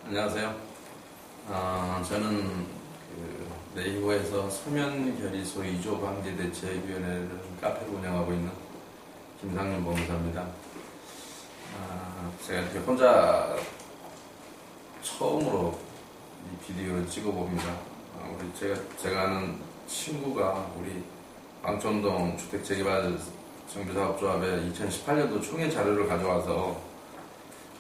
안녕하세요. 저는 네이버에서 서면결의소 2조 방지대책위원회를 카페를 운영하고 있는 김상윤 법무사입니다. 제가 이렇게 혼자 처음으로 이 비디오를 찍어봅니다. 제가 아는 친구가 우리 광천동 주택재개발 정비사업조합에 2018년도 총회 자료를 가져와서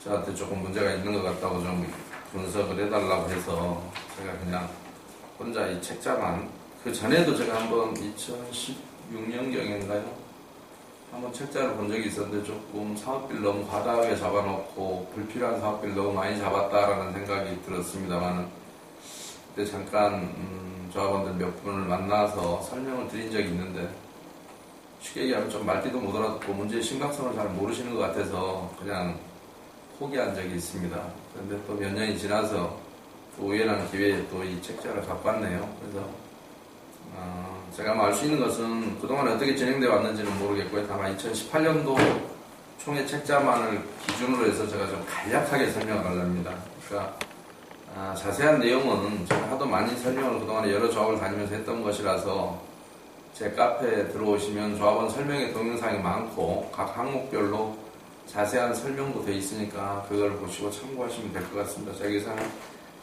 저한테 조금 문제가 있는 것 같다고 좀 분석을 해달라고 해서 제가 그냥 혼자 이 책자만, 그 전에도 제가 한번 2016년경인가요? 한번 책자를 본 적이 있었는데 조금 사업비를 너무 과다하게 잡아놓고 불필요한 사업비를 너무 많이 잡았다라는 생각이 들었습니다만, 그때 잠깐 조합원들 몇 분을 만나서 설명을 드린 적이 있는데, 쉽게 얘기하면 좀 말귀도 못 알아듣고 문제의 심각성을 잘 모르시는 것 같아서 그냥 포기한 적이 있습니다. 그런데 또 몇 년이 지나서 또 우연한 기회에 또 이 책자를 갖고 왔네요. 그래서 제가 알 수 있는 것은 그동안 어떻게 진행되어 왔는지는 모르겠고요. 다만 2018년도 총회 책자만을 기준으로 해서 제가 좀 간략하게 설명을 하렵니다. 그러니까 자세한 내용은 제가 하도 많이 설명을 그동안에 여러 조합을 다니면서 했던 것이라서 제 카페에 들어오시면 조합원 설명의 동영상이 많고 각 항목별로 자세한 설명도 되어 있으니까 그걸 보시고 참고하시면 될 것 같습니다. 제가 여기서는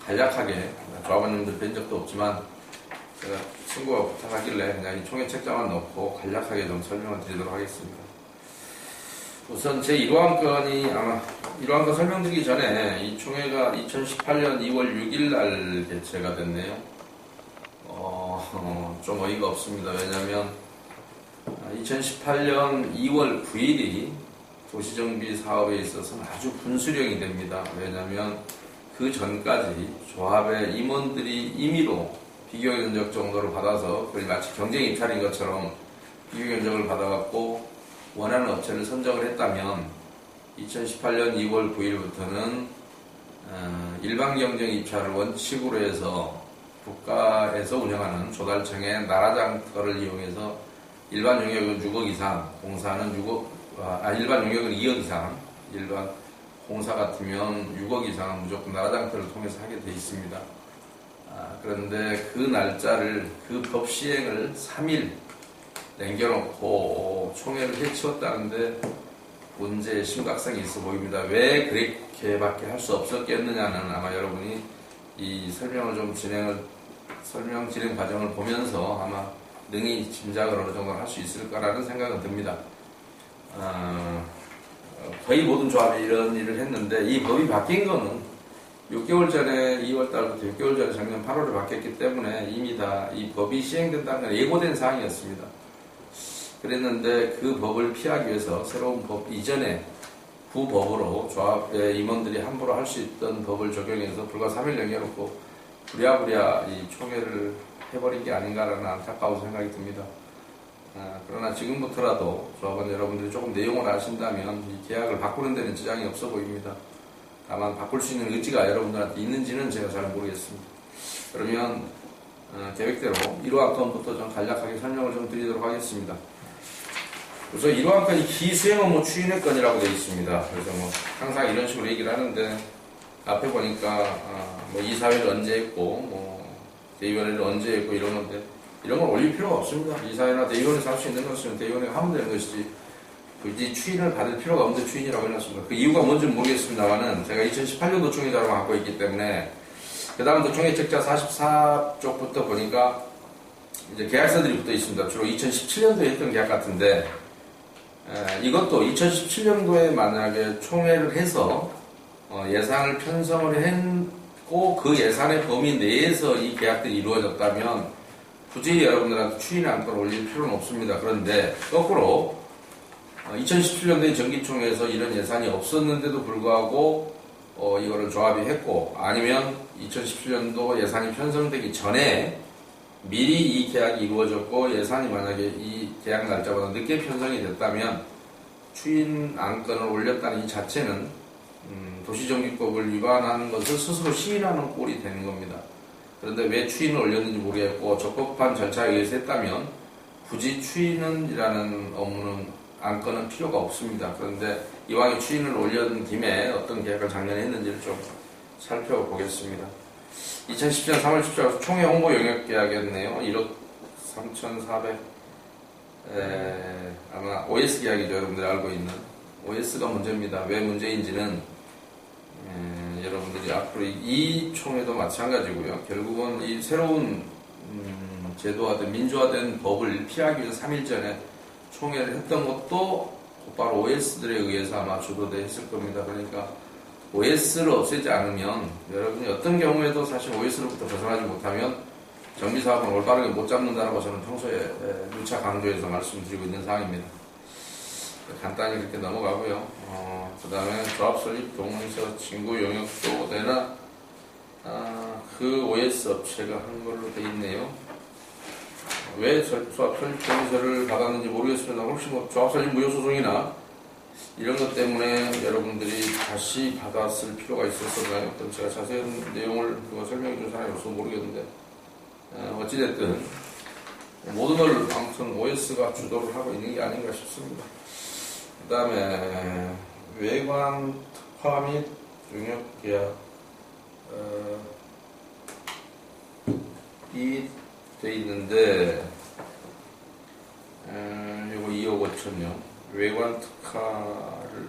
간략하게, 조합원님들 뵌 적도 없지만 제가 친구가 부탁하길래 그냥 이 총회 책자만 넣고 간략하게 좀 설명을 드리도록 하겠습니다. 우선 제 1호안건이 아마 1호안건 설명드리기 전에 이 총회가 2018년 2월 6일 날 개최가 됐네요. 좀 어이가 없습니다. 왜냐하면 2018년 2월 9일이 도시정비 사업에 있어서는 아주 분수령이 됩니다. 왜냐하면 그 전까지 조합의 임원들이 임의로 비교 견적 정도를 받아서 거의 마치 경쟁 입찰인 것처럼 비교 견적을 받아갖고 원하는 업체를 선정을 했다면 2018년 2월 9일부터는 일반 경쟁 입찰을 원칙으로 해서 국가에서 운영하는 조달청의 나라장터를 이용해서 일반 용역은 6억 이상, 공사는 일반 용역은 2억 이상, 일반 공사 같으면 6억 이상은 무조건 나라장터를 통해서 하게 돼 있습니다. 그런데 그 날짜를, 그 법 시행을 3일 남겨놓고 총회를 해치웠다는데 문제의 심각성이 있어 보입니다. 왜 그렇게밖에 할 수 없었겠느냐는 아마 여러분이 이 설명 진행 과정을 보면서 아마 능히 짐작을 어느 정도 할 수 있을까라는 생각은 듭니다. 거의 모든 조합이 이런 일을 했는데 이 법이 바뀐 거는 6개월 전에 2월달부터 6개월 전에 작년 8월에 바뀌었기 때문에 이미 다 이 법이 시행된다는 건 예고된 사항이었습니다. 그랬는데 그 법을 피하기 위해서 새로운 법 이전에 구법으로 조합의 임원들이 함부로 할 수 있던 법을 적용해서 불과 3일 남겨놓고 부랴부랴 이 총회를 해버린 게 아닌가라는 안타까운 생각이 듭니다. 그러나 지금부터라도 조합원 여러분들이 조금 내용을 아신다면 이 계약을 바꾸는 데는 지장이 없어 보입니다. 다만 바꿀 수 있는 의지가 여러분들한테 있는지는 제가 잘 모르겠습니다. 그러면 계획대로 1호안건부터 좀 간략하게 설명을 좀 드리도록 하겠습니다. 우선 1호안건이 기수행 업무 추진의 건이라고 되어 있습니다. 그래서 항상 이런 식으로 얘기를 하는데 앞에 보니까 이사회를 언제 했고 대의원회를 언제 했고 이런 건데 이런 걸 올릴 필요가 없습니다. 이사회나 대의원에서 할 수 있는 것은 대의원회가 하면 되는 것이지 굳이 추인을 받을 필요가 없는데 추인이라고 해놨습니다. 그 이유가 뭔지는 모르겠습니다만은 제가 2018년도 총회 자료를 갖고 있기 때문에 그 다음부터 총회 책자 44쪽부터 보니까 이제 계약서들이 붙어 있습니다. 주로 2017년도에 했던 계약 같은데 이것도 2017년도에 만약에 총회를 해서 예산을 편성을 했고 그 예산의 범위 내에서 이 계약들이 이루어졌다면 굳이 여러분들한테 추인 안건을 올릴 필요는 없습니다. 그런데 거꾸로 2017년도에 정기총회에서 이런 예산이 없었는데도 불구하고 이거를 조합이 했고 아니면 2017년도 예산이 편성되기 전에 미리 이 계약이 이루어졌고 예산이 만약에 이 계약 날짜보다 늦게 편성이 됐다면 추인 안건을 올렸다는 이 자체는 도시정비법을 위반하는 것을 스스로 시인하는 꼴이 되는 겁니다. 그런데 왜 추인을 올렸는지 모르겠고 적법한 절차에 의해서 했다면 굳이 추인이라는 업무는 안건은 필요가 없습니다. 그런데 이왕에 추인을 올린 김에 어떤 계약을 작년에 했는지를 좀 살펴보겠습니다. 2017년 3월 14일 총회 홍보 영역 계약이었네요. 1억 3,400 아마 OS 계약이죠. 여러분들이 알고 있는 OS가 문제입니다. 왜 문제인지는 여러분들이 앞으로 이 총회도 마찬가지고요. 결국은 이 새로운 제도화된 민주화된 법을 피하기 위해서 3일 전에 총회를 했던 것도 곧바로 OS들에 의해서 아마 주도돼 있을 겁니다. 그러니까 OS를 없애지 않으면 여러분이 어떤 경우에도 사실 OS로부터 벗어나지 못하면 정비사업은 올바르게 못 잡는다라고 저는 평소에 누차 강조해서 말씀드리고 있는 사항입니다. 간단히 그렇게 넘어가고요. 그 다음에 조합 설립 동의서 친구 용역도 되나 그 OS 업체가 한 걸로 돼 있네요. 왜 조합 설립 동의서를 받았는지 모르겠습니다. 혹시 뭐 조합 설립 무효 소송이나 이런 것 때문에 여러분들이 다시 받았을 필요가 있었었나요? 그럼 제가 자세한 내용을 설명해 준 사람이 없어서 모르겠는데 어찌됐든 모든 걸 아무튼 OS가 주도를 하고 있는 게 아닌가 싶습니다. 그 다음에 외관 특화 및 용역 계약 이 돼 있는데 요거 2억 5천요. 외관 특화를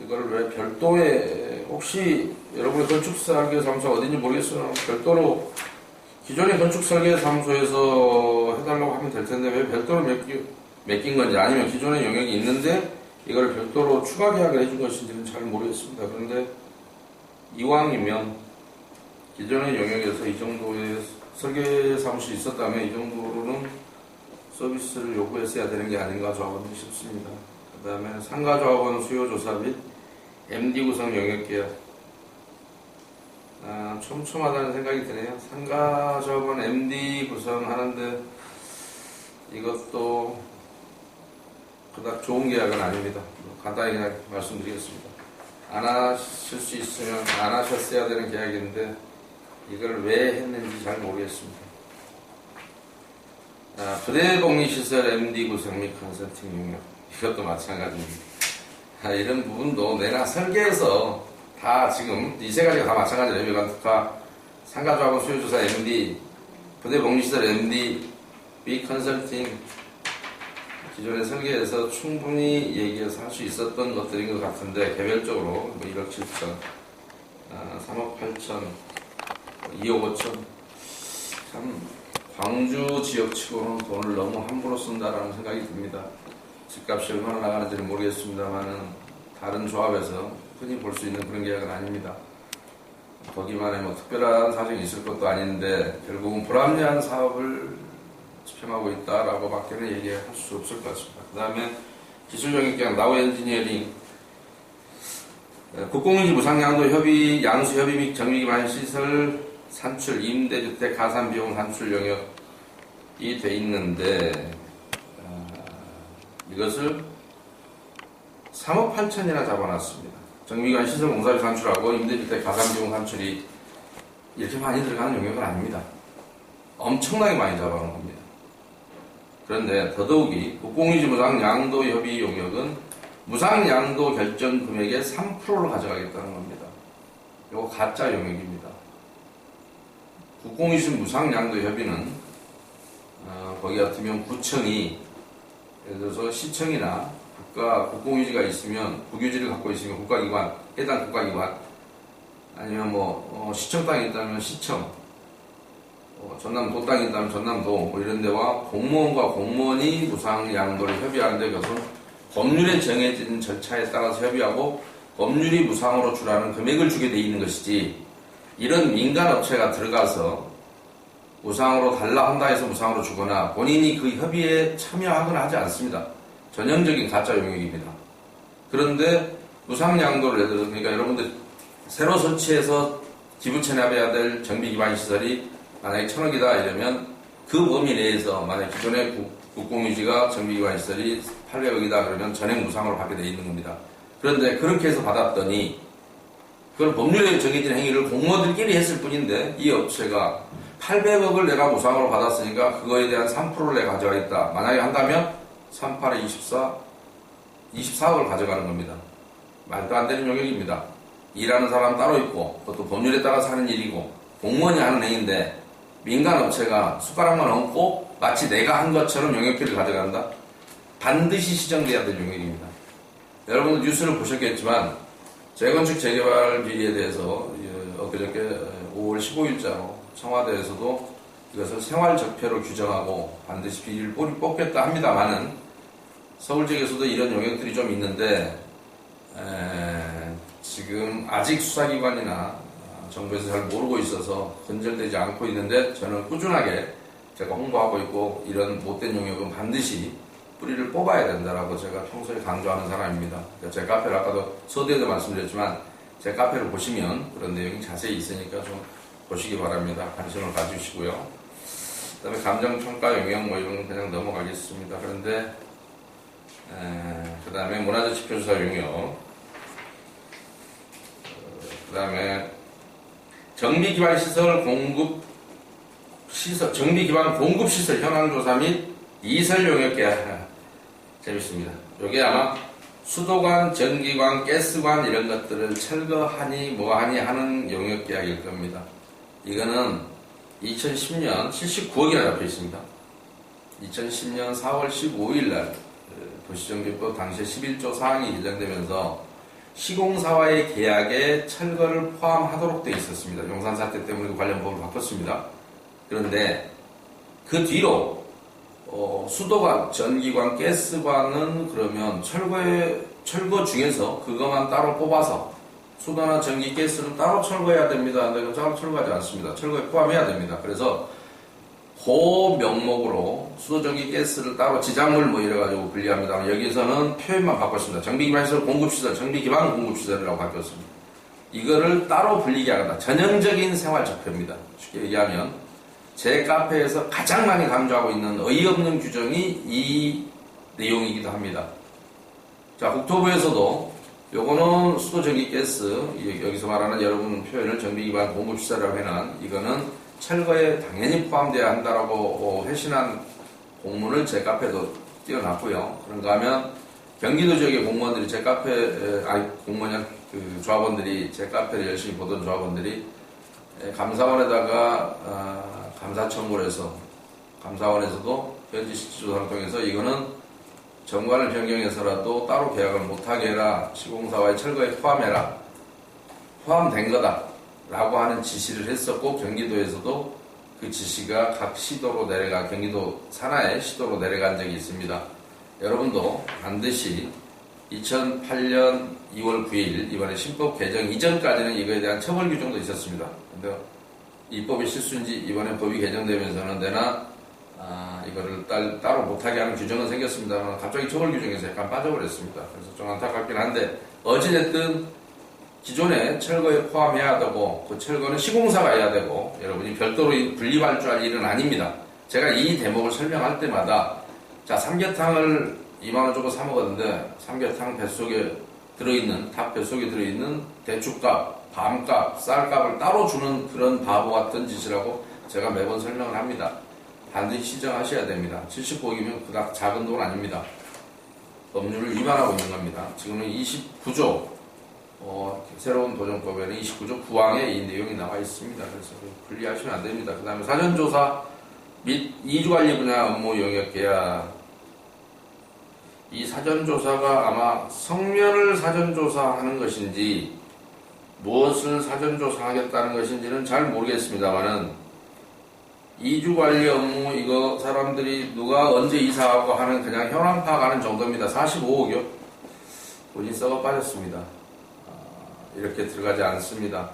이걸 왜 별도의 혹시 여러분의 건축설계사무소 어딘지 모르겠어요. 별도로 기존의 건축설계사무소에서 해달라고 하면 될 텐데 왜 별도로 맡긴 건지 아니면 기존의 영역이 있는데 이걸 별도로 추가 계약을 해준 것인지는 잘 모르겠습니다. 그런데 이왕이면 기존의 영역에서 이 정도의 설계사무실이 있었다면 이 정도로는 서비스를 요구했어야 되는 게 아닌가 저는 싶습니다. 그 다음에 상가조합원 수요조사 및 MD 구성 영역 계약 촘촘하다는 생각이 드네요. 상가조합원 MD 구성하는데 이것도 그닥 좋은 계약은 아닙니다. 간단히 그냥 말씀드리겠습니다. 안 하실 수 있으면 안 하셨어야 되는 계약인데 이걸 왜 했는지 잘 모르겠습니다. 부대복리시설 MD 구성 및 컨설팅 용역 이것도 마찬가지입니다. 이런 부분도 내가 설계해서 다 지금 이 세 가지가 다 마찬가지예요. 외관 특화, 상가조합원 수요조사 MD, 부대복리시설 MD 및 컨설팅 기존의 설계에서 충분히 얘기해서 할 수 있었던 것들인 것 같은데 개별적으로 뭐 1억 7천, 3억 8천, 2억 5천 참 광주 지역치고는 돈을 너무 함부로 쓴다라는 생각이 듭니다. 집값이 얼마나 나가는지는 모르겠습니다만 다른 조합에서 흔히 볼 수 있는 그런 계약은 아닙니다. 거기만에 뭐 특별한 사정이 있을 것도 아닌데 결국은 불합리한 사업을 집행하고 있다라고 밖에는 얘기할 수 없을 것 같습니다. 그 다음에 기술적인 계약 나우 엔지니어링 국공유지 무상양도 협의, 양수 협의 및 정비 기반 시설 산출, 임대주택 가산비용 산출 영역이 돼 있는데 이것을 3억 8천이나 잡아놨습니다. 정비기관 시설 공사비 산출하고 임대주택 가산비용 산출이 이렇게 많이 들어가는 영역은 아닙니다. 엄청나게 많이 잡아놓은 겁니다. 그런데 더더욱이 국공유지 무상양도 협의 용역은 무상양도 결정 금액의 3%를 가져가겠다는 겁니다. 이거 가짜 용역입니다. 국공유지 무상양도 협의는 거기 같으면 구청이 예를 들어서 시청이나 국가 국공유지가 있으면 국유지를 갖고 있으면 국가기관 해당 국가기관 아니면 시청 땅이 있다면 시청 전남도 땅이 있다면 전남도 뭐 이런 데와 공무원과 공무원이 무상양도를 협의하는데 그것은 법률에 정해진 절차에 따라서 협의하고 법률이 무상으로 주라는 금액을 주게 돼 있는 것이지 이런 민간업체가 들어가서 무상으로 달라 한다 해서 무상으로 주거나 본인이 그 협의에 참여하거나 하지 않습니다. 전형적인 가짜 용역입니다. 그런데 무상양도를 예를 들어서 그러니까 여러분들 새로 설치해서 기부 체납해야 될 정비 기반 시설이 만약에 1,000억이다 이러면 그 범위 내에서 만약 기존의 국공유지가 정비 기반 시설이 800억이다 그러면 전액 무상으로 받게 돼 있는 겁니다. 그런데 그렇게 해서 받았더니 그걸 법률에 정해진 행위를 공무원들끼리 했을 뿐인데 이 업체가 800억을 내가 무상으로 받았으니까 그거에 대한 3%를 내가 가져가겠다. 만약에 한다면 38에 24, 24억을 가져가는 겁니다. 말도 안 되는 용역입니다. 일하는 사람 따로 있고 그것도 법률에 따라서 하는 일이고 공무원이 하는 행위인데 민간 업체가 숟가락만 얹고 마치 내가 한 것처럼 용역비를 가져간다? 반드시 시정돼야 될 용역입니다. 여러분들 뉴스를 보셨겠지만 재건축 재개발 비리에 대해서 엊그저께 5월 15일자로 청와대에서도 이것을 생활적폐로 규정하고 반드시 비리를 뽑겠다 합니다만은 서울지역에서도 이런 용역들이 좀 있는데 지금 아직 수사기관이나 정부에서 잘 모르고 있어서 건절되지 않고 있는데 저는 꾸준하게 제가 홍보하고 있고 이런 못된 용역은 반드시 뿌리를 뽑아야 된다라고 제가 평소에 강조하는 사람입니다. 제 카페를 아까도 서두에도 말씀드렸지만 제 카페를 보시면 그런 내용이 자세히 있으니까 좀 보시기 바랍니다. 관심을 가지시고요. 그 다음에 감정평가 용역 뭐 이런 건 그냥 넘어가겠습니다. 그런데 그 다음에 문화재 지표조사 용역, 그 다음에 정비기반 시설 공급 시설, 정비기반 공급 시설 현황 조사 및 이설 용역 계약. 재밌습니다. 요게 아마 수도관, 전기관, 가스관 이런 것들을 철거하니 뭐하니 하는 용역 계약일 겁니다. 이거는 2010년 79억이나 잡혀 있습니다. 2010년 4월 15일 날 도시정비법 당시에 11조 사항이 개정되면서 시공사와의 계약에 철거를 포함하도록 되어 있었습니다. 용산 사태 때문에 관련 법을 바꿨습니다. 그런데 그 뒤로 수도관, 전기관, 가스관은 그러면 철거 중에서 그것만 따로 뽑아서 수도나 전기, 가스는 따로 철거해야 됩니다. 근데 따로 철거하지 않습니다. 철거에 포함해야 됩니다. 그래서 그 명목으로 수도, 전기, 가스를 따로 지작물 뭐 이래가지고 분리합니다. 여기서는 표현만 바꿨습니다. 정비기반시설 공급시설, 정비기반 공급시설이라고 바뀌었습니다. 이거를 따로 분리게 하겠다. 전형적인 생활적폐입니다. 쉽게 얘기하면 제 카페에서 가장 많이 강조하고 있는 어이없는 규정이 이 내용이기도 합니다. 자, 국토부에서도 요거는 수도, 전기, 가스, 여기서 말하는 여러분 표현을 정비기반 공급시설이라고 해놓은 이거는 철거에 당연히 포함되어야 한다라고 회신한 공문을 제 카페에도 띄워놨고요. 그런가 하면 경기도 지역의 공무원들이 제 카페, 공무원, 조합원들이 제 카페를 열심히 보던 조합원들이 감사원에다가 감사 청구를 해서 감사원에서도 현지 실질조사를 통해서 이거는 정관을 변경해서라도 따로 계약을 못하게 해라. 시공사와의 철거에 포함해라. 포함된 거다. 라고 하는 지시를 했었고 경기도에서도 그 지시가 각 시도로 경기도 산하의 시도로 내려간 적이 있습니다. 여러분도 반드시 2008년 2월 9일 이번에 신법 개정 이전까지는 이거에 대한 처벌 규정도 있었습니다. 근데 입법이 실수인지 이번에 법이 개정되면서는 이거를 따로 못하게 하는 규정은 생겼습니다만 갑자기 처벌 규정에서 약간 빠져버렸습니다. 그래서 좀 안타깝긴 한데 어찌됐든 기존에 철거에 포함해야 되고 그 철거는 시공사가 해야 되고 여러분이 별도로 분리할 줄 알 일은 아닙니다. 제가 이 대목을 설명할 때마다 자 삼계탕을 2만원 주고 사 먹었는데 삼계탕 뱃속에 들어있는 닭 뱃속에 들어있는 대추값, 밤값, 쌀값을 따로 주는 그런 바보 같은 짓이라고 제가 매번 설명을 합니다. 반드시 시정하셔야 됩니다. 79억이면 그닥 작은 돈 아닙니다. 법률을 위반하고 있는 겁니다. 지금은 29조 새로운 도정법에는 29조 9항에 이 내용이 나와 있습니다. 그래서 분리하시면 안 됩니다. 그 다음에 사전조사 및 이주관리 분야 업무 영역 계약. 이 사전조사가 아마 성면을 사전조사하는 것인지 무엇을 사전조사하겠다는 것인지는 잘 모르겠습니다만은 이주관리 업무 이거 사람들이 누가 언제 이사하고 하는 그냥 현황 파악하는 정도입니다. 45억이요. 돈이 썩어 빠졌습니다. 이렇게 들어가지 않습니다.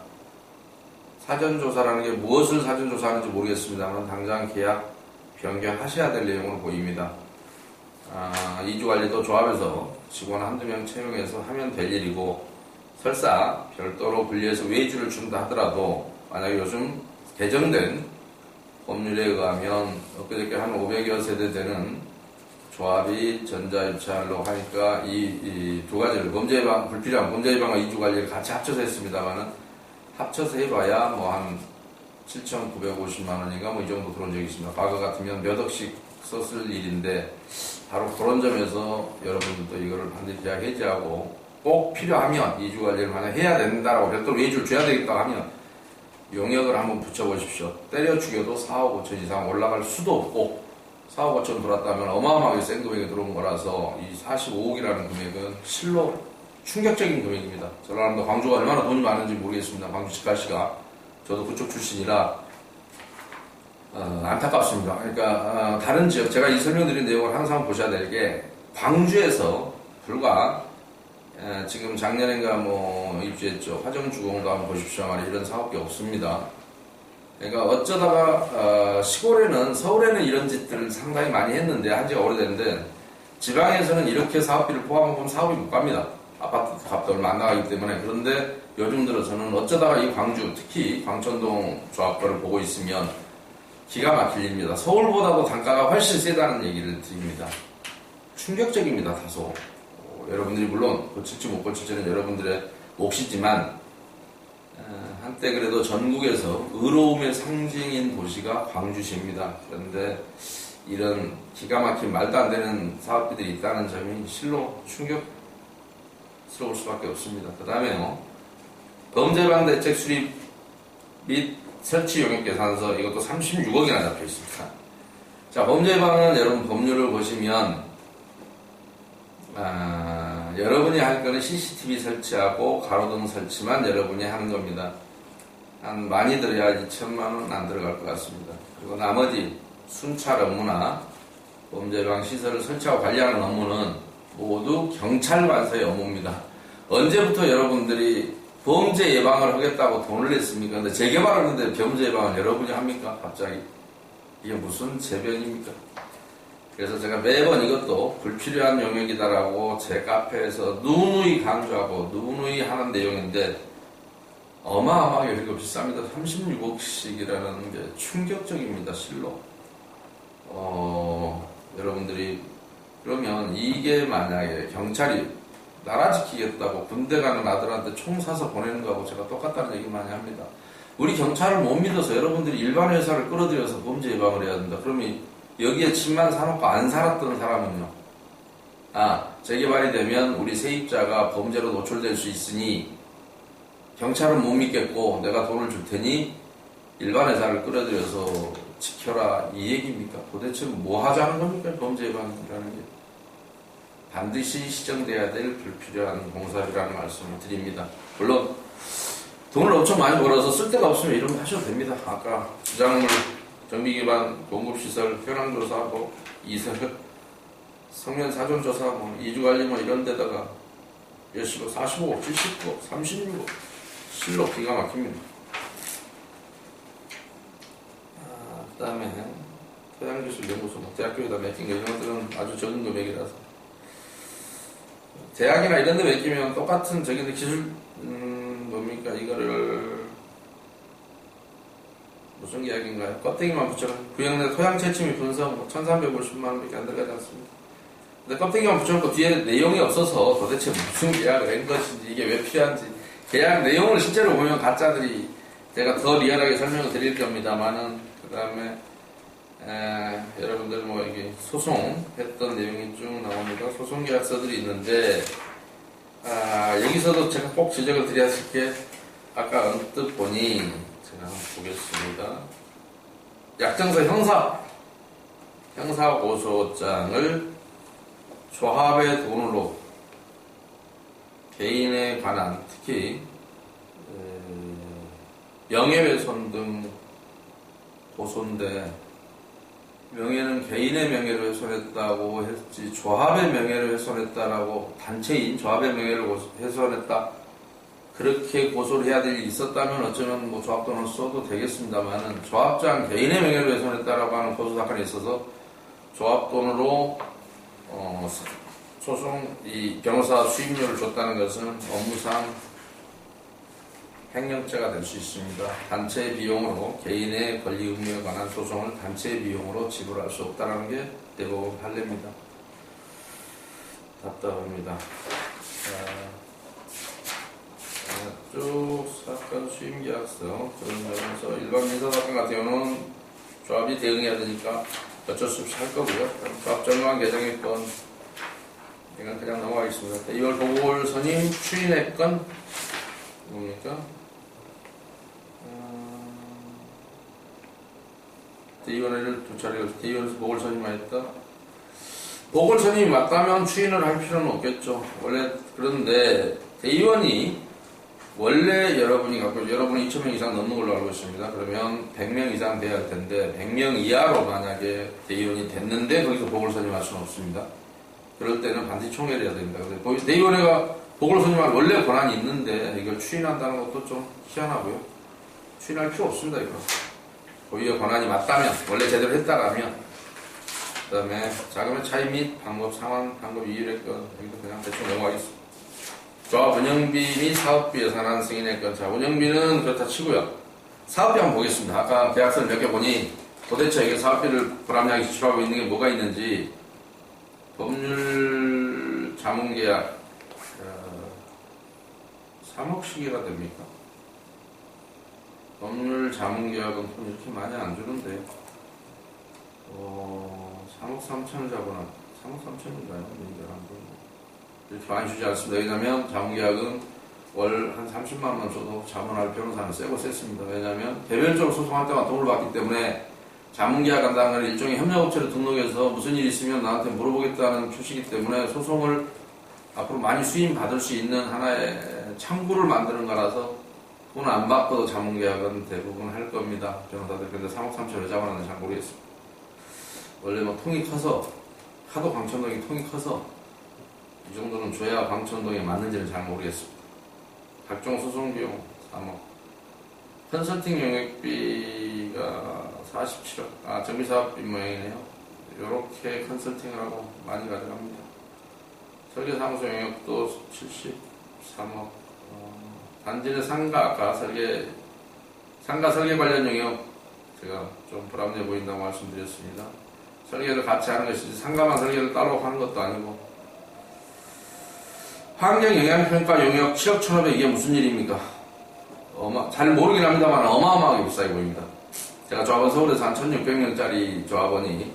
사전조사라는 게 무엇을 사전조사하는지 모르겠습니다만 당장 계약 변경하셔야 될 내용으로 보입니다. 이주관리도 조합에서 직원 한두 명 채용해서 하면 될 일이고 설사 별도로 분리해서 외주를 준다 하더라도 만약에 요즘 개정된 법률에 의하면 엊그저께 한 500여 세대 되는 조합이 전자유찰로 하니까 이 두 가지를 범죄예방, 불필요한 범죄예방과 이주관리를 같이 합쳐서 했습니다만은 합쳐서 해봐야 뭐 한 7,950만 원인가 뭐 이 정도 들어온 적이 있습니다. 과거 같으면 몇 억씩 썼을 일인데 바로 그런 점에서 여러분들도 이거를 반드시 해제하고 꼭 필요하면 이주 관리를 만약 해야 된다라고 별도로 외주를 줘야 되겠다 하면 용역을 한번 붙여보십시오. 때려 죽여도 4억 5천 이상 올라갈 수도 없고 4억 5천 들어왔다면 어마어마하게 센 금액이 들어온 거라서 이 45억이라는 금액은 실로 충격적인 금액입니다. 전라남도 광주가 얼마나 돈이 많은지 모르겠습니다. 광주 직갈시가 저도 그쪽 출신이라 안타깝습니다. 그러니까 다른 지역 제가 이 설명드린 내용을 항상 보셔야 될 게 광주에서 불과 지금 작년인가 뭐 입주했죠. 화정주공도 한번 보십시오. 말이 이런 사업이 없습니다. 그러니까 어쩌다가 시골에는 서울에는 이런 짓들을 상당히 많이 했는데 한지가 오래됐는데 지방에서는 이렇게 사업비를 포함하면 사업이 못 갑니다. 아파트 값도 얼마 안 나가기 때문에. 그런데 요즘 들어서는 어쩌다가 이 광주 특히 광천동 조합거를 보고 있으면 기가 막힐 일입니다. 서울보다도 단가가 훨씬 세다는 얘기를 드립니다. 충격적입니다. 다소 여러분들이 물론 고칠지 못 고칠지는 여러분들의 몫이지만 한때 그래도 전국에서 의로움의 상징인 도시가 광주시입니다. 그런데 이런 기가 막힌 말도 안 되는 사업비들이 있다는 점이 실로 충격스러울 수밖에 없습니다. 그 다음에요. 범죄방 대책 수립 및 설치 용역 계산서 이것도 36억이나 잡혀 있습니다. 자, 범죄방은 여러분 법률을 보시면 여러분이 할 거는 CCTV 설치하고 가로등 설치만 여러분이 하는 겁니다. 한 많이 들어야 2천만 원 안 들어갈 것 같습니다. 그리고 나머지 순찰 업무나 범죄방 시설을 설치하고 관리하는 업무는 모두 경찰관서의 업무입니다. 언제부터 여러분들이 범죄 예방을 하겠다고 돈을 냈습니까? 근데 재개발하는데 범죄 예방은 여러분이 합니까? 갑자기 이게 무슨 재변입니까? 그래서 제가 매번 이것도 불필요한 용역이다라고 제 카페에서 누누이 강조하고 누누이 하는 내용인데 어마어마하게 그리고 비쌉니다. 36억씩이라는 게 충격적입니다. 실로. 여러분들이 그러면 이게 만약에 경찰이 나라 지키겠다고 군대 가는 아들한테 총 사서 보내는 거하고 제가 똑같다는 얘기 많이 합니다. 우리 경찰을 못 믿어서 여러분들이 일반 회사를 끌어들여서 범죄 예방을 해야 된다. 그러면 여기에 집만 사놓고 안 살았던 사람은요. 재개발이 되면 우리 세입자가 범죄로 노출될 수 있으니 경찰은 못 믿겠고 내가 돈을 줄 테니 일반 회사를 끌어들여서 지켜라 이 얘기입니까? 도대체 뭐 하자는 겁니까? 범죄 예방이라는 게. 반드시 시정돼야 될 불필요한 공사비라는 말씀을 드립니다. 물론 돈을 엄청 많이 벌어서 쓸 데가 없으면 이런 거 하셔도 됩니다. 아까 주장물 정비기반 공급시설 현황조사하고 이설 성면 사전조사 이주관리 이런 데다가 몇십억 45억 70억 36억 실로 기가 막힙니다. 그 다음에 토양기술연구소 대학교에다 맡긴 거 이런 것들은 아주 적은 금액이라서 대학이나 이런 데 맡기면 똑같은 저기는 기술 뭡니까 이거를 무슨 계약인가요? 껍데기만 붙여라. 구형내 토양 채취 및 분석 1350만원밖에 안 들어가지 않습니다. 근데 껍데기만 붙여놓고 뒤에 내용이 없어서 도대체 무슨 계약을 한 것인지 이게 왜 필요한지 계약 내용을 실제로 보면 가짜들이 제가 더 리얼하게 설명을 드릴 겁니다만은 그 다음에 여러분들 이게 소송했던 내용이 쭉 나옵니다. 소송 계약서들이 있는데 여기서도 제가 꼭 지적을 드려야 할 게 아까 언뜻 보니 제가 한번 보겠습니다. 약정서 형사고소장을 조합의 돈으로 개인에 관한 특히 명예훼손 등 고소인데 명예는 개인의 명예를 훼손했다고 했지 조합의 명예를 훼손했다라고 단체인 조합의 명예를 훼손했다 그렇게 고소를 해야 될 일이 있었다면 어쩌면 조합 돈을 써도 되겠습니다만은 조합장 개인의 명예를 훼손했다라고 하는 고소 사건에 있어서 조합 돈으로 소송 이 변호사 수임료를 줬다는 것은 업무상 횡령죄가 될 수 있습니다. 단체 비용으로 개인의 권리 의무에 관한 소송을 단체 비용으로 지불할 수 없다는 게 대법원 판례입니다. 답답합니다. 쭉 사건 수임계약서 그러면서 일반 민사사건 같은 경우는 조합이 대응해야 되니까 어쩔 수 없이 할 거고요. 조합 전망 개정의 건 이건 그냥 넘어가겠습니다. 대의원 보궐선임 추인의 건 뭡니까? 대의원을 두 차례 대의원에서 보궐선임하였다. 보궐선임이 맞다면 추인을 할 필요는 없겠죠. 원래 그런데 대의원이 원래 여러분이 2,000명 이상 넘는 걸로 알고 있습니다. 그러면 100명 이상 돼야 할 텐데 100명 이하로 만약에 대의원이 됐는데 거기서 보궐선임할 수는 없습니다. 그럴 때는 반드시 총회를 해야 됩니다. 대의원회가 보궐선임할 원래 권한이 있는데 이걸 추인한다는 것도 좀 희한하고요. 추인할 필요 없습니다. 이거 고유의 권한이 맞다면 원래 제대로 했다라면 그 다음에 자금의 차이 및 방법 상환 방법 이율의 건 여기도 그냥 대충 넘어가겠습니다. 조합 운영비 및 사업비 예산안 승인의 건. 자, 운영비는 그렇다 치고요. 사업비 한번 보겠습니다. 아까 계약서를 몇 개 보니 도대체 이게 사업비를 불합리하게 지출하고 있는 게 뭐가 있는지. 법률 자문계약 3억씩이나 됩니까? 법률 자문계약은 돈 이렇게 많이 안 주는데 3억 3천을 잡아놔. 3억 3천인가요? 이렇게 많이 주지 않습니다. 왜냐하면 자문계약은 월 한 30만 원 줘도 자문할 변호사는 세고 셌습니다. 왜냐하면 개별적으로 소송할 때만 돈을 받기 때문에 자문계약 한다는 건 일종의 협력업체로 등록해서 무슨 일이 있으면 나한테 물어보겠다는 표시이기 때문에 소송을 앞으로 많이 수임 받을 수 있는 하나의 창구를 만드는 거라서 돈 안 받고도 자문계약은 대부분 할 겁니다. 변호사들. 근데 3억 3천 왜 잡아놨는지 잘 모르겠습니다. 원래 뭐 통이 커서 하도 광천동이 통이 커서 이 정도는 줘야 광천동에 맞는지는 잘 모르겠습니다. 각종 소송비용 3억. 컨설팅 용역비가 47억. 정비사업비 모양이네요. 이렇게 컨설팅을 하고 많이 가져갑니다. 설계사무소 용역도 73억. 단지 내 상가 설계 관련 용역 제가 좀 불합리해 보인다고 말씀드렸습니다. 설계를 같이 하는 것이지 상가만 설계를 따로 하는 것도 아니고. 환경영향평가 용역 7억 1,500 이게 무슨 일입니까? 잘 모르긴 합니다만 어마어마하게 비싸게 보입니다. 제가 조합원 서울에서 한 1,600명짜리 조합원이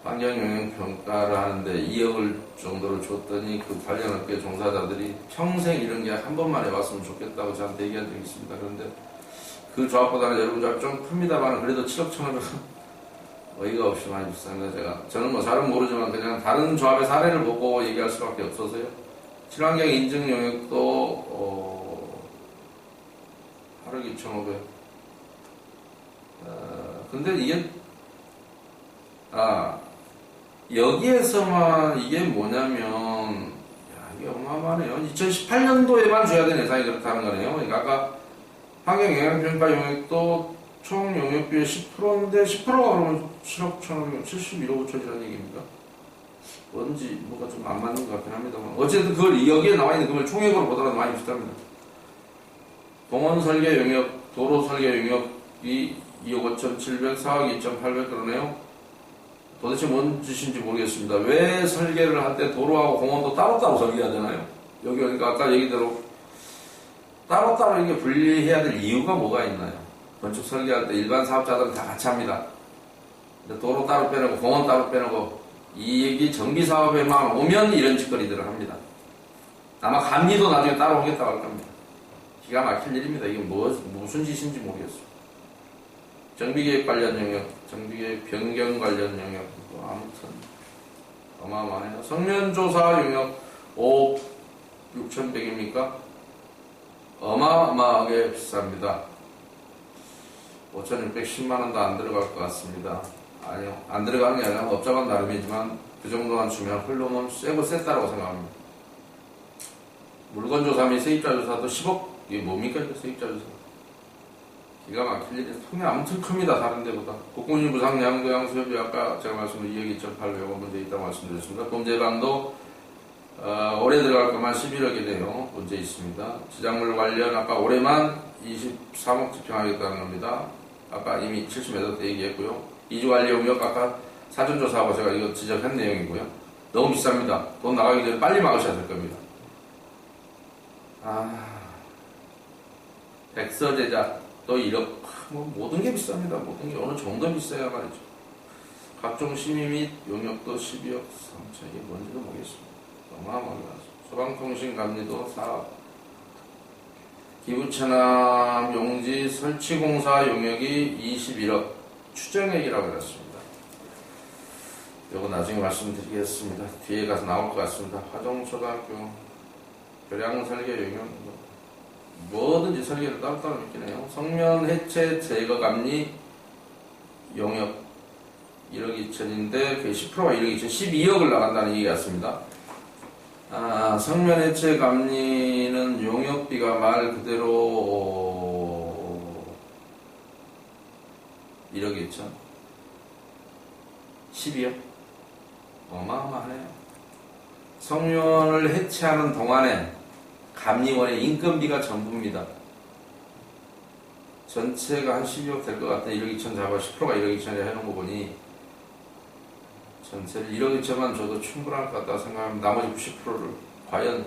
환경영향평가를 하는데 2억을 정도를 줬더니 그 관련 업계 종사자들이 평생 이런 게 한 번만 해봤으면 좋겠다고 저한테 얘기한 적이 있습니다. 그런데 그 조합보다는 여러분 조합 좀 큽니다만 그래도 7억 1,500은 어이가 없이 많이 비쌉니다. 저는 뭐 잘은 모르지만 그냥 다른 조합의 사례를 보고 얘기할 수밖에 없어서요. 친환경 인증 용역도 8억 2,500. 근데 이게 여기에서만 이게 뭐냐면 이게 어마어마하네요. 2018년도에만 줘야 되는 예산이 그렇다는 거네요. 그러니까 아까 환경영향평가 용역도 총 용역비의 10%인데 10%가 그러면 7억 1,500, 71억 5천이라는 얘기입니까? 뭔지 뭐가 좀 안 맞는 것 같긴 합니다만 어쨌든 그걸 여기에 나와 있는 금액 총액으로 보더라도 많이 비슷합니다. 공원 설계 용역, 도로 설계 용역이 2억 5,700, 4억 2,800 그러네요. 도대체 뭔 짓인지 모르겠습니다. 왜 설계를 할 때 도로하고 공원도 따로따로 설계하잖아요. 여기 그러니까 아까 얘기대로 따로따로 이게 분리해야 될 이유가 뭐가 있나요? 건축 설계할 때 일반 사업자들은 다 같이 합니다. 근데 도로 따로 빼놓고 공원 따로 빼놓고 이 얘기 정비 사업에만 오면 이런 짓거리들을 합니다. 아마 감리도 나중에 따라오겠다고 할 겁니다. 기가 막힐 일입니다. 이게 무슨 짓인지 모르겠어요. 정비계획 관련 영역, 정비계획 변경 관련 영역, 아무튼 어마어마하네요. 성면조사 영역 5억 6,100입니까? 어마어마하게 비쌉니다. 5,610만원도 안 들어갈 것 같습니다. 아니요, 안 들어가는 게 아니라 업자만 나름이지만 그 정도만 주면 흘러면 세고 셌다라고 생각합니다. 물건조사 및 세입자조사도 10억? 이게 뭡니까? 이거 세입자조사. 기가 막힐 일이 통이 아무튼 큽니다. 다른 데보다. 국공립 부상 양도양 수협이 아까 제가 말씀드린 2억 2,800원 문제 있다고 말씀드렸습니다. 범죄방도 올해 들어갈 것만 11억이네요. 문제 있습니다. 지작물 관련 아까 올해만 23억 집행하겠다는 겁니다. 아까 이미 70몇 때 얘기했고요. 이주관리 용역 아까 사전조사하고 제가 이거 지적한 내용이고요. 너무 비쌉니다. 돈 나가기 전에 빨리 막으셔야 될 겁니다. 백서 제작 또 1억. 모든 게 비쌉니다. 모든 게 어느 정도 비싸야 말이죠. 각종 심의 및 용역도 12억 3천. 이게 뭔지도 모르겠습니다. 어마어마합니다. 소방통신감리도 사업, 기부천암 용지 설치공사 용역이 21억, 추정액이라고 해놨습니다. 이거 나중에 말씀드리겠습니다. 뒤에 가서 나올 것 같습니다. 화정초등학교 교량 설계 용역, 뭐든지 설계를 따로따로 맡기네요. 성면 해체 제거 감리 용역 1억 2천인데 그 10%가 1억 2천, 12억을 나간다는 얘기 같습니다. 성면 해체 감리는 용역비가 말 그대로 1억 2천, 12억, 어마어마하네요. 성면을 해체하는 동안에 감리원의 인건비가 전부입니다. 전체가 한 12억 될 것 같아. 1억 2천 잡아 10%가 1억 2천이라 해놓은 거 보니 전체를 1억 2천만 줘도 충분할 것 같다 생각하면 나머지 90%를 과연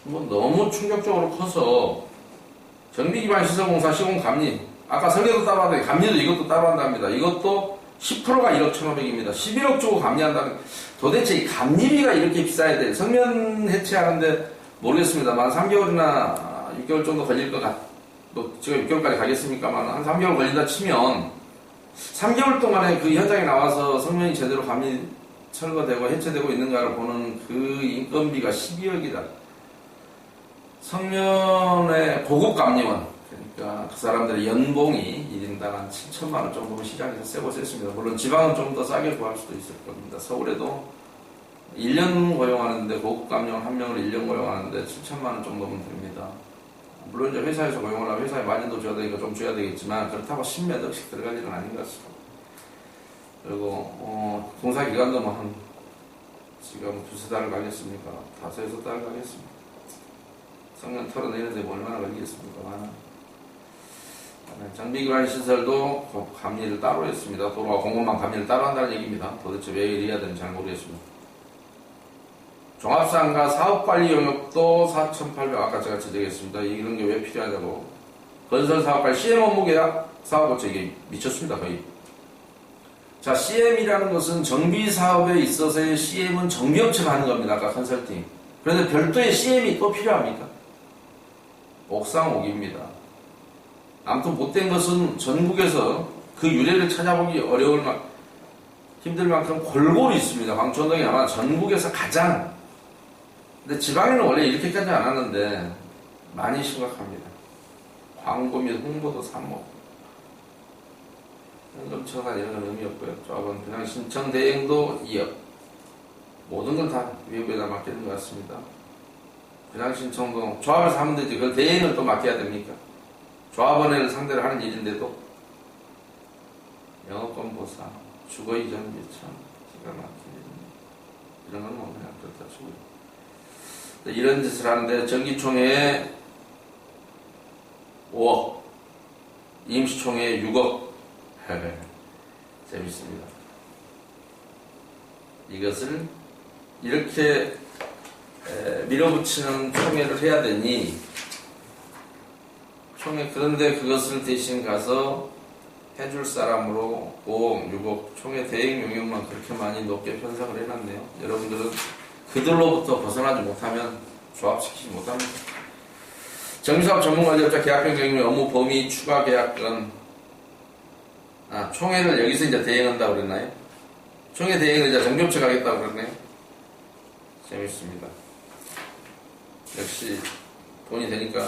뭐 너무 충격적으로 커서 정비기반 시설공사 시공감리, 아까 설계도 따로 하더니 감리도 이것도 따로 한답니다. 이것도 10%가 1억 1,500입니다. 11억 주고 감리한다는, 도대체 이 감리비가 이렇게 비싸야 돼. 성면 해체하는데 모르겠습니다만 3개월이나 6개월 정도 걸릴 것 뭐 제가 6개월까지 가겠습니까만 한 3개월 걸린다 치면 3개월 동안에 그 현장에 나와서 성면이 제대로 감리 철거되고 해체되고 있는가를 보는 그 인건비가 12억이다. 성면의 고급 감리원, 그러니까 그 사람들의 연봉이 1인당 한 7천만 원 정도면 시장에서 세고 셌습니다. 물론 지방은 좀 더 싸게 구할 수도 있을 겁니다. 서울에도 1년 고용하는데 고급 감리원 한 명을 1년 고용하는데 7천만 원 정도면 됩니다. 물론 이제 회사에서 고용을 하면 회사에 마진도 줘야 되니까 좀 줘야 되겠지만 그렇다고 10몇 억씩 들어갈 일은 아닌 것 같습니다. 그리고 공사 기간도 뭐 한 지금 두세 달을 가겠습니까? 5-6달을 가겠습니다. 성면 털어내는데 뭐 얼마나 걸리겠습니까? 정비기반 시설도 감리를 따로 했습니다. 도로와 공원만 감리를 따로 한다는 얘기입니다. 도대체 왜 이래야 되는지 잘 모르겠습니다. 종합상가 사업관리 용역도 4,800, 아까 제가 지적했습니다. 이런 게 왜 필요하냐고. 건설사업관리 CM 업무 계약 사업업체, 이게 미쳤습니다, 거의. 자, CM이라는 것은 정비사업에 있어서의 CM은 정비업체가 하는 겁니다. 아까 컨설팅. 그런데 별도의 CM이 또 필요합니까? 옥상옥입니다. 아무튼 못된 것은 전국에서 그 유래를 찾아보기 힘들 만큼 골고루 있습니다. 광천동이 아마 전국에서 가장, 근데 지방에는 원래 이렇게까지 안 하는데 많이 심각합니다. 광고 및 홍보도 삽목, 현금 처단 이런 건 의미 없고요. 조합은 그냥 신청 대행도 2억, 모든 걸 다 외부에다 맡기는 것 같습니다. 그냥 신청도 조합에서 하면 되지, 그걸 대행을 또 맡겨야 됩니까? 조합원회를 상대로 하는 일인데도. 영업권 보상, 주거이전 비참, 기가 막히는 이런 건 뭐 그냥 그렇다 치고요. 이런 짓을 하는데 정기총회에 5억, 임시총회에 6억. 재밌습니다. 이것을 이렇게 밀어붙이는 총회를 해야 되니, 총회, 그런데 그것을 대신 가서 해줄 사람으로 5억, 6억, 총회 대행 용역만 그렇게 많이 높게 편성을 해놨네요. 여러분들은 그들로부터 벗어나지 못하면 조합시키지 못합니다. 정비사업 전문관리업자 계약병 경영 업무 범위 추가 계약권. 총회를 여기서 이제 대행한다고 그랬나요? 총회 대행을 이제 정비업체 가겠다고 그랬네요. 재밌습니다. 역시 돈이 되니까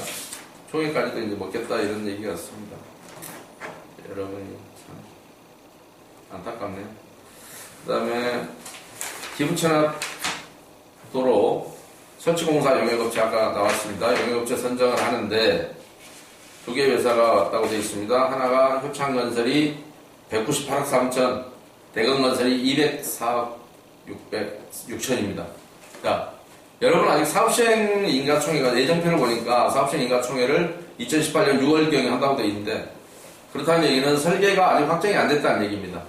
총회까지도 이제 먹겠다 이런 얘기 같습니다. 여러분이 참 안타깝네요. 그 다음에 기부천합 도로 설치공사 용역업체 아까 나왔습니다. 용역업체 선정을 하는데 두 개의 회사가 왔다고 되어 있습니다. 하나가 효창건설이 198억 3천, 대건건설이 204억 6천입니다. 그러니까 여러분 아직 사업시행 인가총회가 예정표를 보니까 사업시행 인가총회를 2018년 6월경에 한다고 되어 있는데, 그렇다는 얘기는 설계가 아직 확정이 안 됐다는 얘기입니다.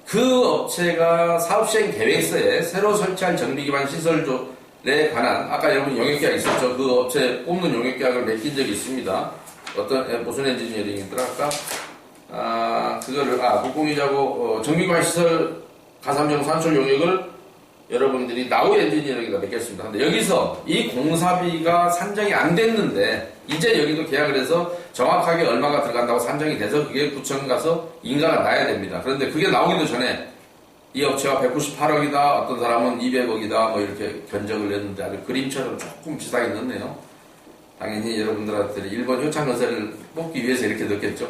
그 업체가 사업시행 계획서에 새로 설치할 정비기반 시설조에 관한, 아까 여러분 용역계약 있었죠? 그 업체 뽑는 용역계약을 맺긴 적이 있습니다. 무슨 엔지니어링이더라 아까? 그거를, 국공유자고, 정비기반 시설 가삼정 산출 용역을 여러분들이 나우 엔지니어링에다 맡겼습니다. 근데 여기서 이 공사비가 산정이 안 됐는데 이제 여기도 계약을 해서 정확하게 얼마가 들어간다고 산정이 돼서 그게 구청 가서 인가가 나야 됩니다. 그런데 그게 나오기도 전에 이 업체가 198억이다, 어떤 사람은 200억이다, 뭐 이렇게 견적을 냈는데 아주 그림처럼 조금 비싸게 넣네요. 당연히 여러분들한테 일본 효창건설을 뽑기 위해서 이렇게 넣겠죠.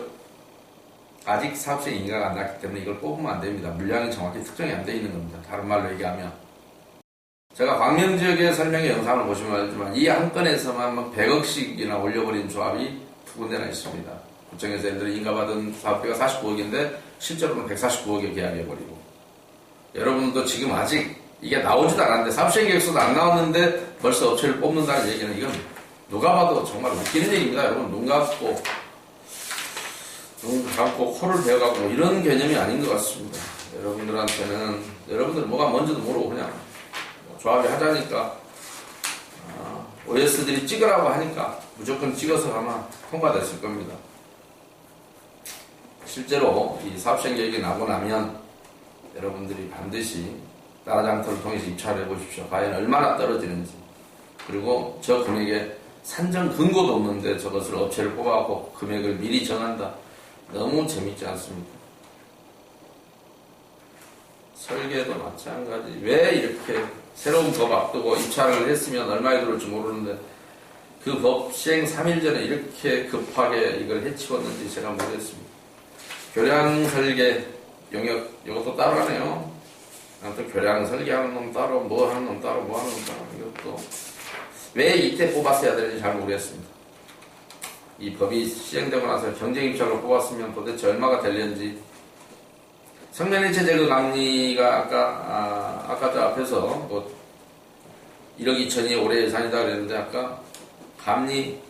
아직 사업체 인가가 안 났기 때문에 이걸 뽑으면 안 됩니다. 물량이 정확히 특정이 안 돼 있는 겁니다. 다른 말로 얘기하면. 제가 광명지역의 설명의 영상을 보시면 알지만 이 한 건에서만 100억씩이나 올려버린 조합이 두 군데나 있습니다. 구청에서 예를 들어 인가받은 사업비가 49억인데 실제로는 149억에 계약해버리고. 여러분도 지금 아직 이게 나오지도 않았는데 사업시행 계획서도 안 나왔는데 벌써 업체를 뽑는다는 얘기는 이건 누가 봐도 정말 웃기는 얘기입니다. 여러분 눈 감고 코를 베어가고 이런 개념이 아닌 것 같습니다. 여러분들한테는 여러분들 뭐가 뭔지도 모르고 그냥 조합이 하자니까 OS들이 찍으라고 하니까 무조건 찍어서 아마 통과됐을 겁니다. 실제로 이 사업시행 계획이 나고 나면 여러분들이 반드시 따라장터를 통해서 입찰을 해보십시오. 과연 얼마나 떨어지는지. 그리고 저 금액에 산정 근거도 없는데 저것을 업체를 뽑아갖고 금액을 미리 정한다. 너무 재밌지 않습니까? 설계도 마찬가지. 왜 이렇게 새로운 법 앞두고 입찰을 했으면 얼마에 들어올지 모르는데 그 법 시행 3일 전에 이렇게 급하게 이걸 해치웠는지 제가 모르겠습니다. 교량 설계 용역 이것도 따로 하네요. 아무튼 교량 설계하는 놈 따로 뭐 하는 놈 따로 뭐 하는 놈 따로 이것도 왜 이때 뽑았어야 되는지 잘 모르겠습니다. 이 법이 시행되고 나서 경쟁 입찰로 뽑았으면 도대체 얼마가 될는지. 성면일체 제거 감리가 아까 저 앞에서 뭐 1억 2천이 올해 예산이다 그랬는데 아까 감리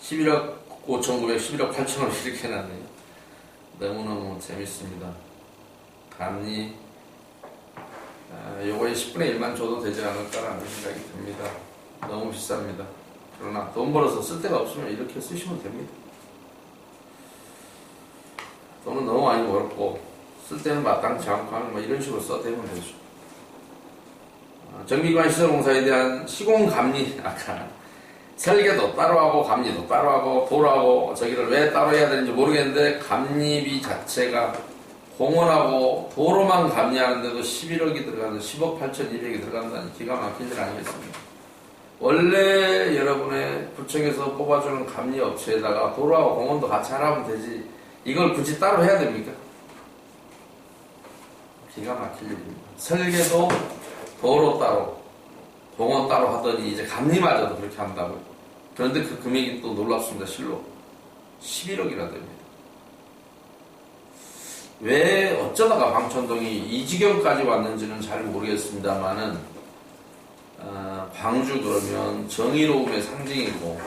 11억 5,900, 11억 8천원 이렇게 해놨네요. 너무너무 재밌습니다. 감리 요거에 10분의 1만 줘도 되지 않을까라는 생각이 듭니다. 너무 비쌉니다. 그러나 돈 벌어서 쓸 데가 없으면 이렇게 쓰시면 됩니다. 돈은 너무 많이 벌었고 쓸 때는 마땅치 않고 하는 뭐 이런 식으로 써대면 되죠. 정비기관 시설공사에 대한 시공감리 아까 설계도 따로 하고 감리도 따로 하고 도로하고 저기를 왜 따로 해야 되는지 모르겠는데 감리비 자체가 공원하고 도로만 감리하는데도 11억이 들어가는 10억 8,200이 들어간다니 기가 막힌 일 아니겠습니까? 원래 여러분의 구청에서 뽑아주는 감리 업체에다가 도로하고 공원도 같이 하라면 되지 이걸 굳이 따로 해야 됩니까? 기가 막힐 일입니다. 설계도 도로 따로 공원 따로 하더니 이제 감리마저도 그렇게 한다고요. 그런데 그 금액이 또 놀랍습니다. 실로 11억이나 됩니다. 왜 어쩌다가 방천동이 이 지경까지 왔는지는 잘 모르겠습니다만은 광주 그러면 정의로움의 상징이고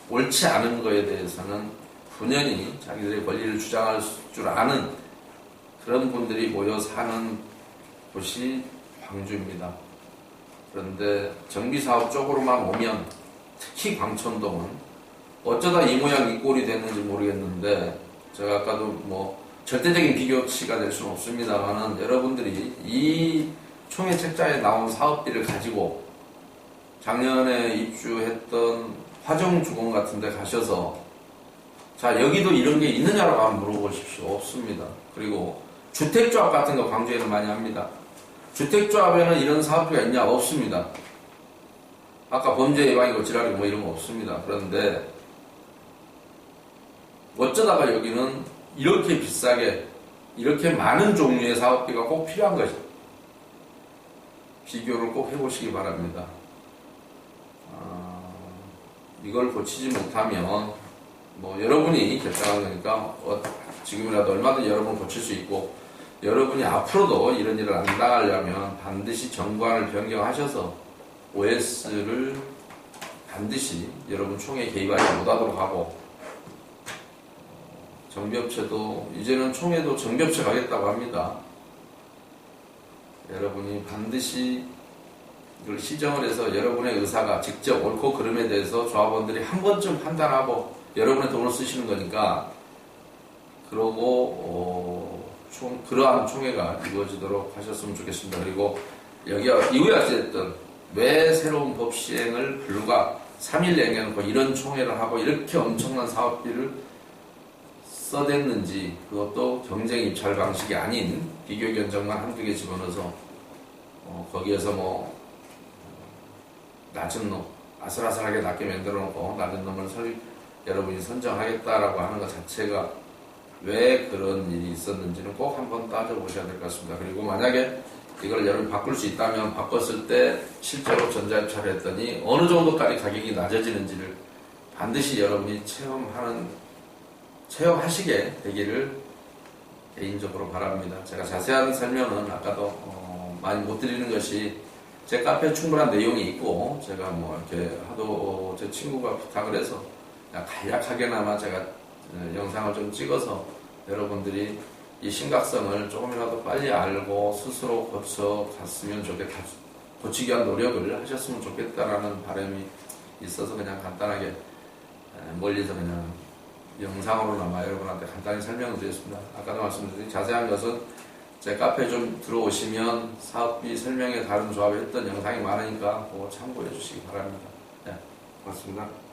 옳지 않은 거에 대해서는 분연히 자기들의 권리를 주장할 줄 아는 그런 분들이 모여 사는 곳이 광주입니다. 그런데 정비사업 쪽으로만 오면 특히 광천동은 어쩌다 이 모양 이 꼴이 됐는지 모르겠는데 제가 아까도 뭐 절대적인 비교치가 될 수는 없습니다만은 여러분들이 이 총회 책자에 나온 사업비를 가지고 작년에 입주했던 화정주공 같은 데 가셔서 자 여기도 이런 게 있느냐라고 한번 물어보십시오. 없습니다. 그리고 주택조합 같은 거 광주에는 많이 합니다. 주택조합에는 이런 사업비가 있냐? 없습니다. 아까 범죄 예방이고 지랄이고 뭐 이런 거 없습니다. 그런데 어쩌다가 여기는 이렇게 비싸게 이렇게 많은 종류의 사업비가 꼭 필요한 것이 비교를 꼭 해보시기 바랍니다. 이걸 고치지 못하면 뭐 여러분이 결정한 거니까 지금이라도 얼마든지 여러분 고칠 수 있고 여러분이 앞으로도 이런 일을 안 당하려면 반드시 정관을 변경하셔서 OS를 반드시 여러분 총회에 개입하지 못하도록 하고 정비업체도 이제는 총회도 정비업체 가겠다고 합니다. 여러분이 반드시 이걸 시정을 해서 여러분의 의사가 직접 옳고 그름에 대해서 조합원들이 한 번쯤 판단하고 여러분의 돈을 쓰시는 거니까 그러고 그러한 총회가 이루어지도록 하셨으면 좋겠습니다. 그리고 여기가 이후에 어쨌든 왜 새로운 법 시행을 불과 3일 내겨놓고 이런 총회를 하고 이렇게 엄청난 사업비를 써댔는지, 그것도 경쟁 입찰 방식이 아닌 비교 견적만 한두 개 집어넣어서 거기에서 뭐 낮은 놈, 아슬아슬하게 낮게 만들어 놓고 낮은 놈을 여러분이 선정하겠다라고 하는 것 자체가 왜 그런 일이 있었는지는 꼭 한번 따져보셔야 될 것 같습니다. 그리고 만약에 이걸 여러분이 바꿀 수 있다면 바꿨을 때 실제로 전자입찰을 했더니 어느 정도까지 가격이 낮아지는지를 반드시 여러분이 체험하시게 되기를 개인적으로 바랍니다. 제가 자세한 설명은 아까도 많이 못 드리는 것이 제 카페에 충분한 내용이 있고, 제가 뭐 이렇게 하도 제 친구가 부탁을 해서 간략하게나마 제가 영상을 좀 찍어서 여러분들이 이 심각성을 조금이라도 빨리 알고 스스로 고쳐갔으면 좋겠다, 고치기 위한 노력을 하셨으면 좋겠다라는 바람이 있어서 그냥 간단하게 멀리서 그냥 영상으로나마 여러분한테 간단히 설명을 드렸습니다. 아까도 말씀드린 자세한 것은 제 카페에 좀 들어오시면 사업비 설명에 다른 조합에 했던 영상이 많으니까 그거 참고해 주시기 바랍니다. 네, 고맙습니다.